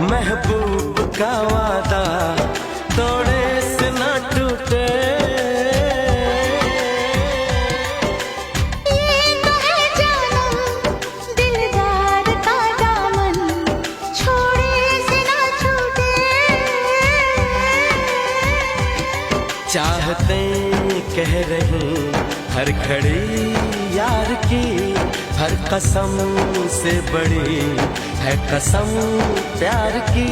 महबूब का वादा तोड़े से ना टूटे। ये तो है जानम दिलदार का दामन, छोड़े से ना छूटे। चाहते कह रही हर घड़ी यार की, हर कसम से बड़ी है कसम प्यार की।